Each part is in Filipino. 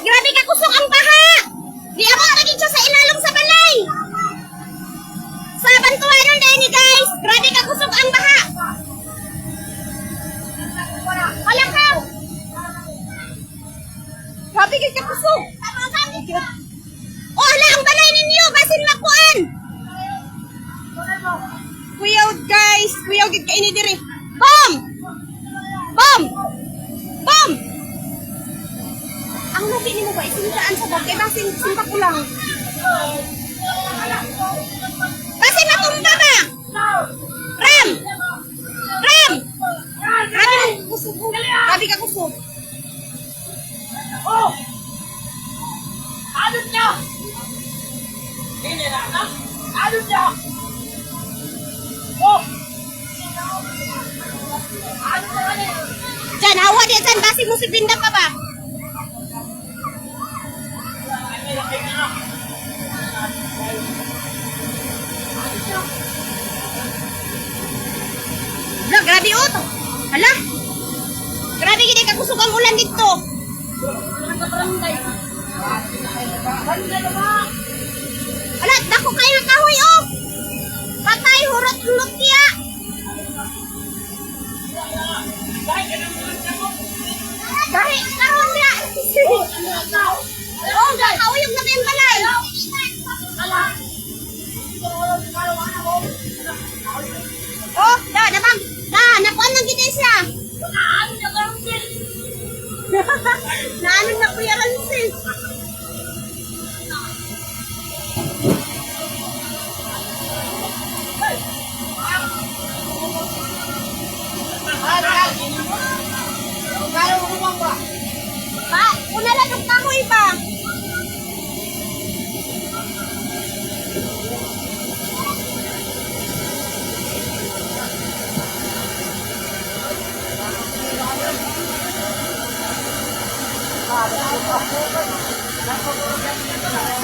grabe ka kusog ang baha. Di ako naging siya sa ilalong sa balay. Sa bantuanon dahil ni guys, grabe ka kusog ang baha. Wala ka. Grabe ka kusog. Oh, ala, ang balay ninyo, basin makuan. Kuyaw guys, kuyaw gid kay ini diri. Bom! Bom! Bom! Ang labi nimo ba isintaan sa bag kay basin simpa ko lang. Basin matumba ba? Ram! Ram! Grabe ka kusog. Grabe ka kusog. Oh! Ano niya? Hindi na. Ano niya? Oh! Ano niya? Diyan, hawa dia dyan. Basin mo si Binda pa ba? Hala, grabe o. Hala. Grabe gini kakusog ang ulan dito. Ala, dako kayo ng kahoy o. Patay, hurot-hulot niya. Dahil, karoon niya. Oh, kahoy yung nabi yung balay. Oh, nabang. Nakuan ng gini siya. Naanon na Kuya Ransil. Pa, una lang yung kahoy ba?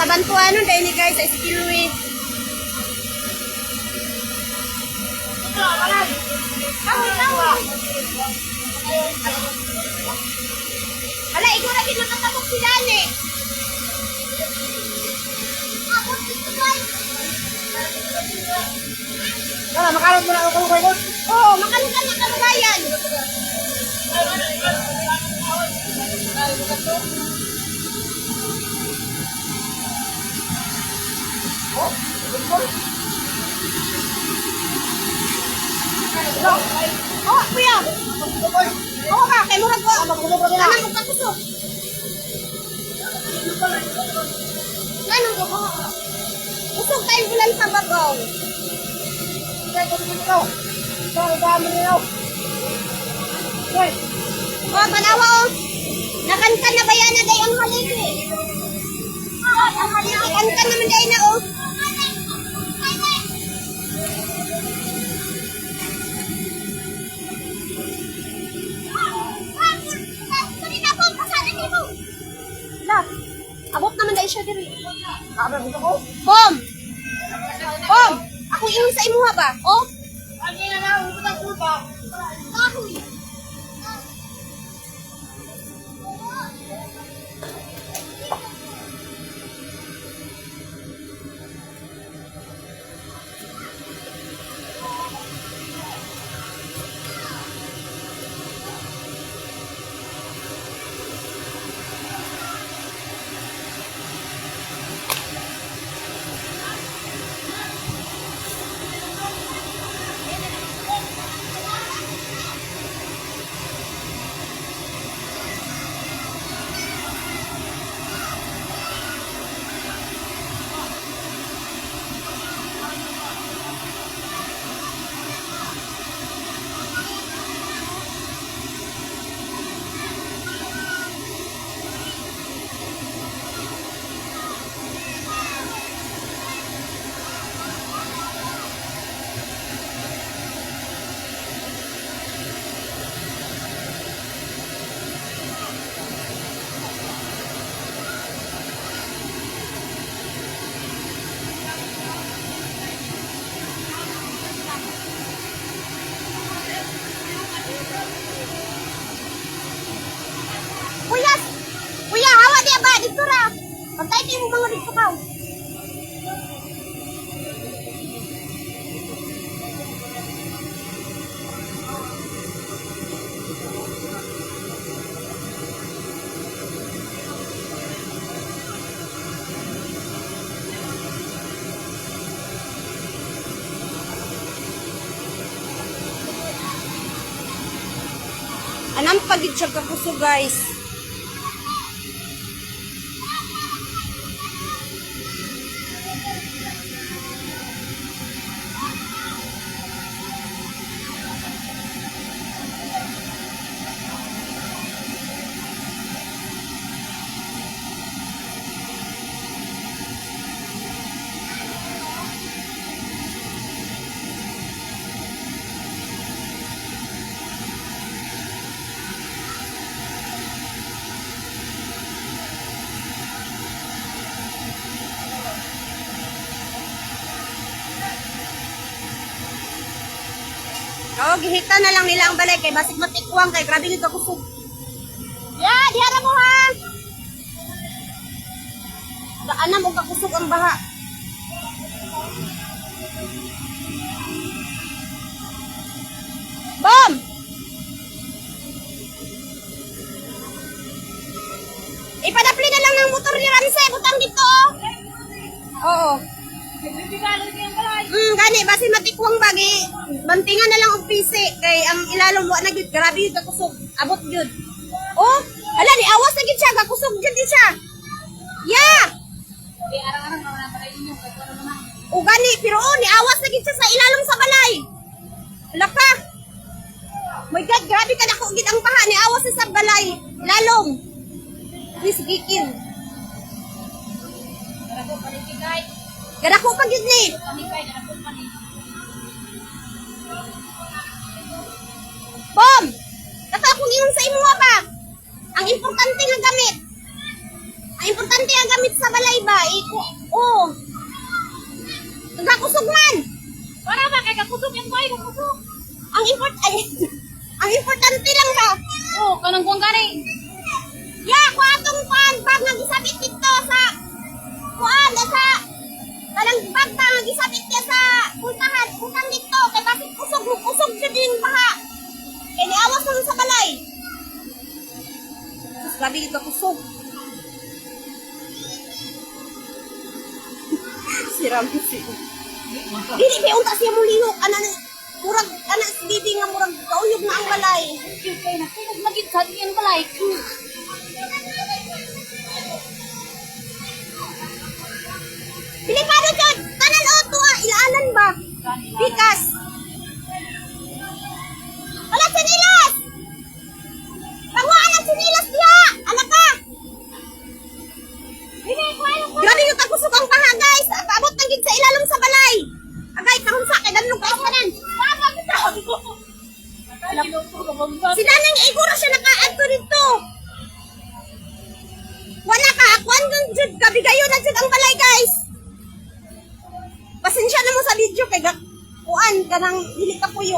Sa bantuanon dahil ni guys, sa skillway. Kahoy. Hala, ikaw na kinakatabok si Dani. Makarot mo na ako kung kayo. Oo, makalun ka na kalubayan. Oh, kuya. Oo ka, kay murag ko. Anong ko kakusog? Anong ko? Kusog tayong bulan sa babaw. Oh, panawa oh. Nakankan na ba yan na day ang haligi? Ang haligi, kankan naman day na oh. Abot naman dahil siya diri. Bom! Bom! Ako yung sa imuha ba? Oh? Ano na lang, hubot ang kulpa. Kahoy! Tayo kayo mga dito ka. Anam pagid siya kakuso guys. Oo, gihita na lang nila ang balay kay basig matikwang kay grabe nito kusog. Ya, dihara mo ha. Daanan mo kakusog ang baha. Bom! Ipadapli na lang ng motor ni Ramsey, butang dito. Oo. Gani, basi matikwang bagi. Bantingan na lang og pisi kay ang ilalom wa na gyud grabe yung kakusog. Abot gyud. Oh, ala ni awas na gyud siya, kakusog gyud di siya. Ya. Di arang-arang naman ang balay ninyo. Kaya ano naman. O gani, pero oh, ni awas na gyud siya sa ilalom sa balay. Ala ka. My God, grabe ka dako gid ang baha ni awas sa balay. Lalom. Please gikin. Para ko palikigay. Gadako pa gyud ni. Palikay na ako panik. Bom! Kato akong ingon sa imo ba? Ang importante nga gamit. Ang importante nga gamit sa balay ba? Oh. Nagakusog man. Para ba kay kakusog yung boy, kakusog. Ang importante lang ba? Oh, kanang kuwang gani. Ya, kuatong pan bag nga gisabit dito sa kuan sa kanang bag nga gisabit niya sa puntahan, utang dito kay bakit kusog jud din baha. Kaya niawas naman sa balay. Mas grabe ito kusog. Siram si. Dili ba unta siya mulihok. Murag, si Bibi nga murag kauyog na ang balay. Kay na kay magit sa yung balay. Pilipado dyan! Tanan o tuwa! Ilaanan ba? Bikas! Wala sinilas! Panguhaan ang sinilas diha! Anak ka! Grabe yung tagusog ang paha guys! Paabot na gid sa ilalong sa balay! Agay, kahon sa akin! Danlong kayo ka nan! Si Nanang Iguro siya naka-adto dito! Wala ka! Akuan dun dyan! Gabigayo na dyan ang balay guys! Pasensya na mo sa video kay kuan kanang dili ka puyo.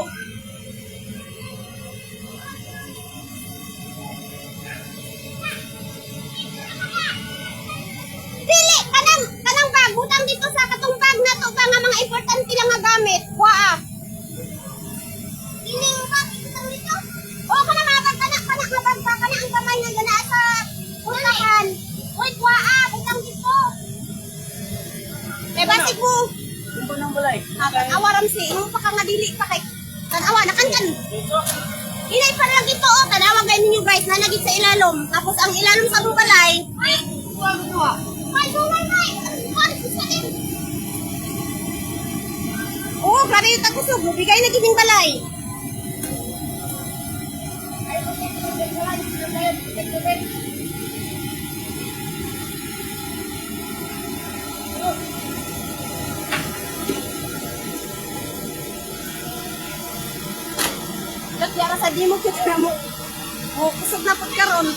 Dili kanang bag butang dito sa katong bag na to ba nga mga importante lang nga gamit. Kuha. Dili yung bag butang dito. O kana mga bag kana nga bag ba kana ang kamay nga gana sa ulahan. Oy kuha butang dito. Kay basig mo. Yung po ng balay. Tanawa Ramsey, imo pa ka nga dili pa kay tanawa nakankan. Inay pa lang ito oh, tanawa gay ninyo guys na nagit sa ilalom. Tapos ang ilalom sa balay. Ay, oh, grabe yung tagusog. Bigay na gining balay. Lagyara sa di mo kita mo. Oh, kusog na po karon.